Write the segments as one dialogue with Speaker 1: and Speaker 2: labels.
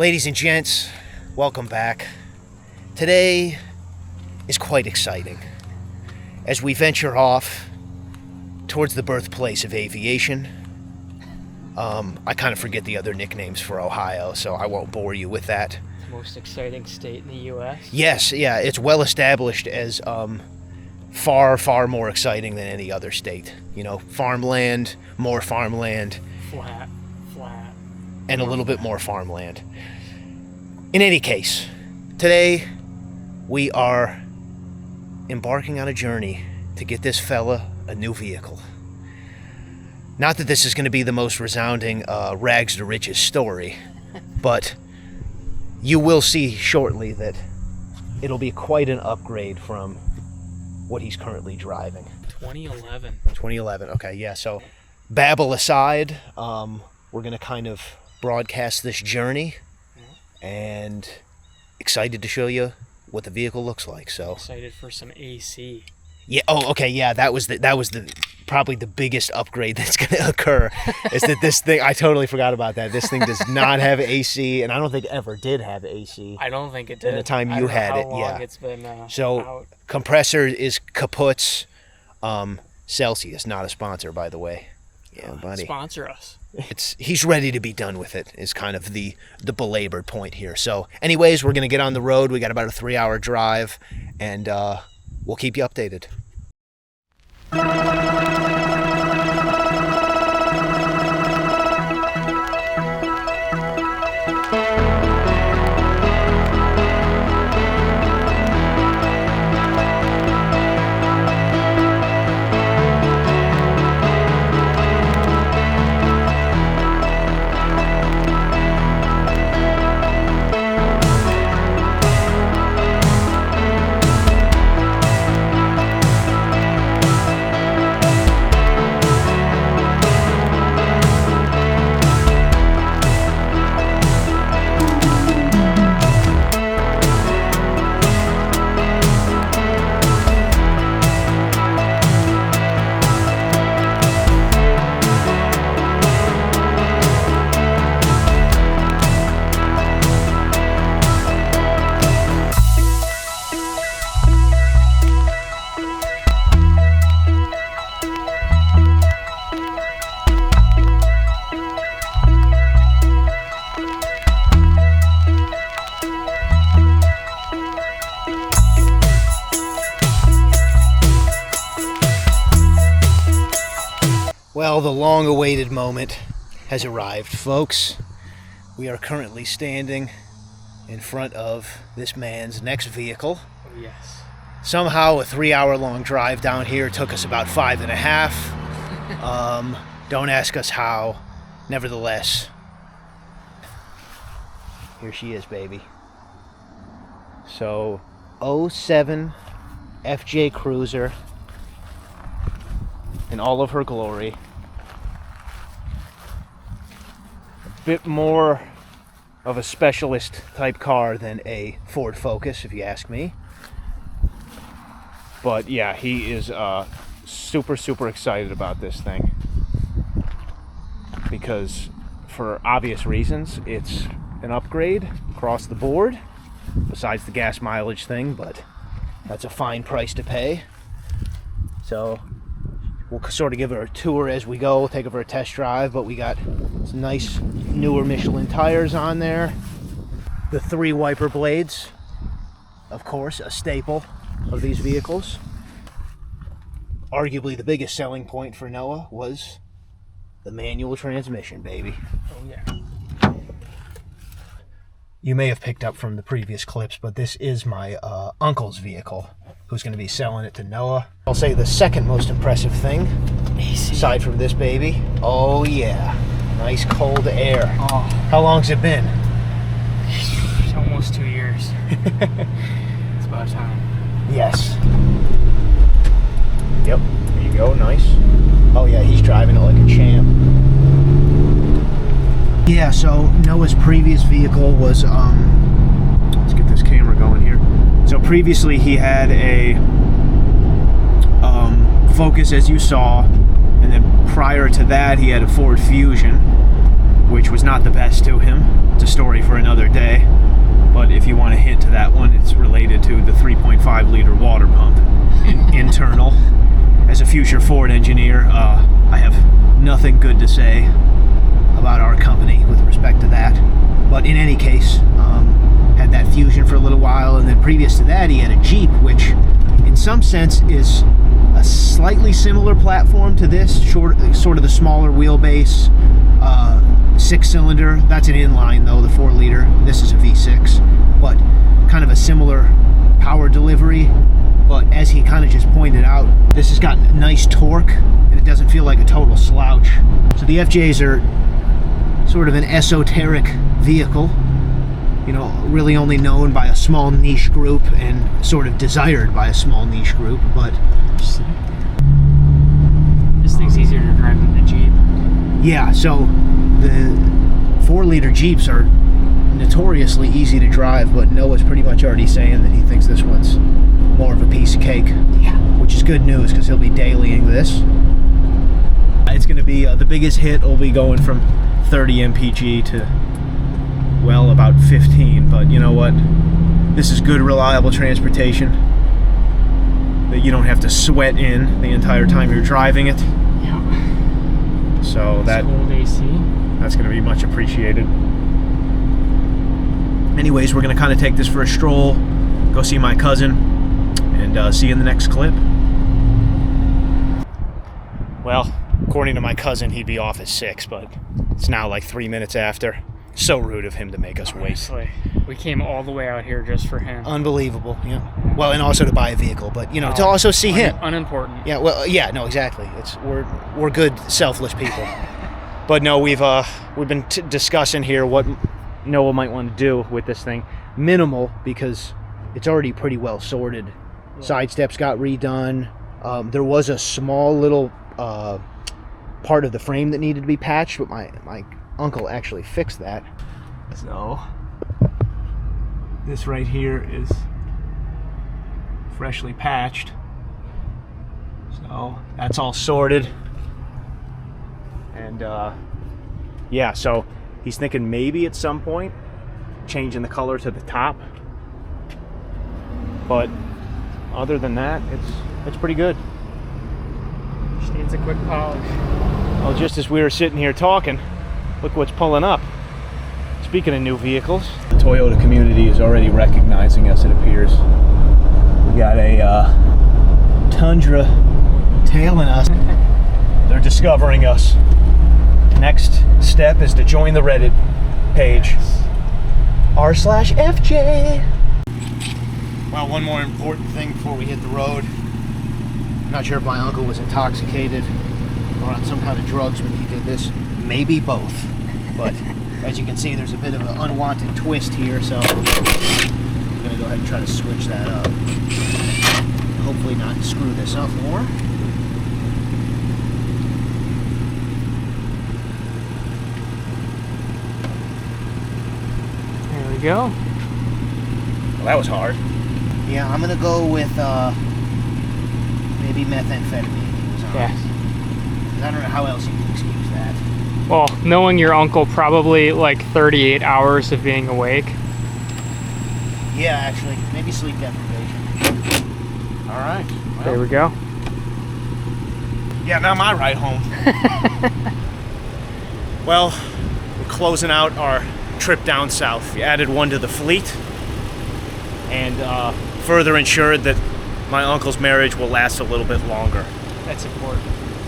Speaker 1: Ladies and gents, welcome back. Today is quite exciting as we venture off towards the birthplace of aviation. I kind of forget the other nicknames for Ohio, so I won't bore you with that.
Speaker 2: Most exciting state in the U.S.
Speaker 1: Yes, yeah, it's well established as far more exciting than any other state. You know, farmland, more farmland.
Speaker 2: Flat.
Speaker 1: And a little bit more farmland. In any case, today we are embarking on a journey to get this fella a new vehicle. Not that this is going to be the most resounding rags to riches story, but you will see shortly that it'll be quite an upgrade from what he's currently driving.
Speaker 2: 2011,
Speaker 1: okay, yeah, so babble aside, we're going to kind of broadcast this journey and excited to show you what the vehicle looks like. So
Speaker 2: excited for some AC.
Speaker 1: Yeah. Oh, okay. Yeah, that was the probably the biggest upgrade that's going to occur. Is that this thing? I totally forgot about that. This thing does not have AC, and I don't think it ever did have AC.
Speaker 2: I don't think it did.
Speaker 1: In the time you had it, yeah.
Speaker 2: It's been
Speaker 1: so
Speaker 2: out.
Speaker 1: Compressor is kaput's. Celsius, not a sponsor, by the way. Yeah, buddy.
Speaker 2: Sponsor us.
Speaker 1: He's ready to be done with it is kind of the belabored point here. So anyways, we're going to get on the road. We got about a 3-hour drive, and we'll keep you updated. Well, the long-awaited moment has arrived, folks. We are currently standing in front of this man's next vehicle.
Speaker 2: Oh, yes.
Speaker 1: Somehow a 3-hour-long drive down here took us about 5.5. Don't ask us how. Nevertheless, here she is, baby. So, 07 FJ Cruiser in all of her glory. A bit more of a specialist type car than a Ford Focus, if you ask me. But yeah, he is super excited about this thing because for obvious reasons it's an upgrade across the board, besides the gas mileage thing, but that's a fine price to pay. So we'll sort of give her a tour as we go, take her for a test drive, but we got some nice newer Michelin tires on there. The 3 wiper blades, of course, a staple of these vehicles. Arguably the biggest selling point for Noah was the manual transmission, baby.
Speaker 2: Oh, yeah.
Speaker 1: You may have picked up from the previous clips, but this is my uncle's vehicle, who's going to be selling it to Noah. I'll say the second most impressive thing,
Speaker 2: AC.
Speaker 1: aside from this baby, oh yeah, nice cold air.
Speaker 2: Oh.
Speaker 1: How long's it been?
Speaker 2: It's almost 2 years. It's about time.
Speaker 1: Yes. Yep, there you go, nice. Oh yeah, he's driving it like a champ. Yeah, so Noah's previous vehicle was, let's get this camera going here. So previously he had a Focus, as you saw, and then prior to that he had a Ford Fusion, which was not the best to him. It's a story for another day. 5-liter water pump internal. As a future Ford engineer, I have nothing good to say about our company with respect to that. But in any case, had that Fusion for a little while, and then previous to that he had a Jeep, which in some sense is a slightly similar platform to this, sort of the smaller wheelbase, 6-cylinder. That's an inline though, the 4-liter. This is a V6, but kind of a similar power delivery. But as he kind of just pointed out, this has got nice torque and it doesn't feel like a total slouch. So the FJs are sort of an esoteric vehicle, you know, really only known by a small niche group and sort of desired by a small niche group. But
Speaker 2: this thing's easier to drive than the Jeep.
Speaker 1: yeah, so the 4-liter Jeeps are notoriously easy to drive, but Noah's pretty much already saying that he thinks this one's more of a piece of cake.
Speaker 2: Yeah.
Speaker 1: Which is good news because he'll be dailying this. It's going to be the biggest hit will be going from 30 mpg to, well, about 15. But you know what? This is good, reliable transportation that you don't have to sweat in the entire time you're driving it.
Speaker 2: Yeah.
Speaker 1: So that's
Speaker 2: cold AC.
Speaker 1: That's going to be much appreciated. Anyways, we're going to kind of take this for a stroll, go see my cousin, and see you in the next clip. Well, according to my cousin, he'd be off at 6, but it's now like 3 minutes after. So rude of him to make us wait.
Speaker 2: Honestly, we came all the way out here just for him.
Speaker 1: Unbelievable, yeah. Well, and also to buy a vehicle, but you know, to also see him.
Speaker 2: Unimportant.
Speaker 1: Yeah, well, yeah, no, exactly. We're good, selfless people. But no, we've been discussing here what Noah might want to do with this thing. Minimal, because it's already pretty well sorted. Yeah. Side steps got redone. There was a small little part of the frame that needed to be patched, but my uncle actually fixed that. So this right here is freshly patched. So that's all sorted. And yeah, so he's thinking maybe at some point changing the color to the top. But other than that, it's pretty good.
Speaker 2: Just needs a quick polish.
Speaker 1: Well, just as we were sitting here talking, look what's pulling up. Speaking of new vehicles, the Toyota community is already recognizing us, it appears. We got a Tundra tailing us. They're discovering us. Next step is to join the Reddit page, r/FJ. Well, one more important thing before we hit the road. I'm not sure if my uncle was intoxicated or on some kind of drugs when he did this. Maybe both. But as you can see, there's a bit of an unwanted twist here, so I'm going to go ahead and try to switch that up. Hopefully not screw this up more.
Speaker 2: There we go.
Speaker 1: Well, that was hard. Yeah, I'm going to go with maybe methamphetamine. He was on.
Speaker 2: Yeah.
Speaker 1: I don't know how else you can excuse that.
Speaker 2: Well, knowing your uncle, probably like 38 hours of being awake.
Speaker 1: Yeah, actually, maybe sleep deprivation. All right. Well,
Speaker 2: There we go.
Speaker 1: yeah, now my ride home. Well, we're closing out our trip down south. We added one to the fleet and further ensured that my uncle's marriage will last a little bit longer.
Speaker 2: That's important.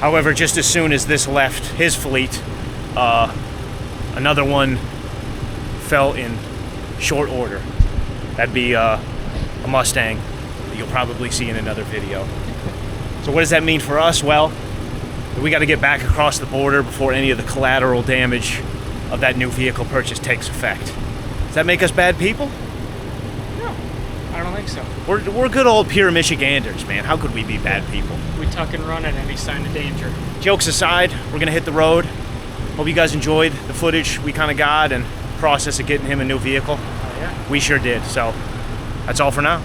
Speaker 1: However, just as soon as this left his fleet, another one fell in short order. That'd be a Mustang that you'll probably see in another video. So what does that mean for us? Well, we got to get back across the border before any of the collateral damage of that new vehicle purchase takes effect. Does that make us bad people?
Speaker 2: No, I don't think so.
Speaker 1: We're good old pure Michiganders, man. How could we be bad people?
Speaker 2: We tuck and run at any sign of danger.
Speaker 1: Jokes aside, we're gonna hit the road. Hope you guys enjoyed the footage we kind of got and process of getting him a new vehicle.
Speaker 2: Oh, yeah.
Speaker 1: We sure did. So that's all for now.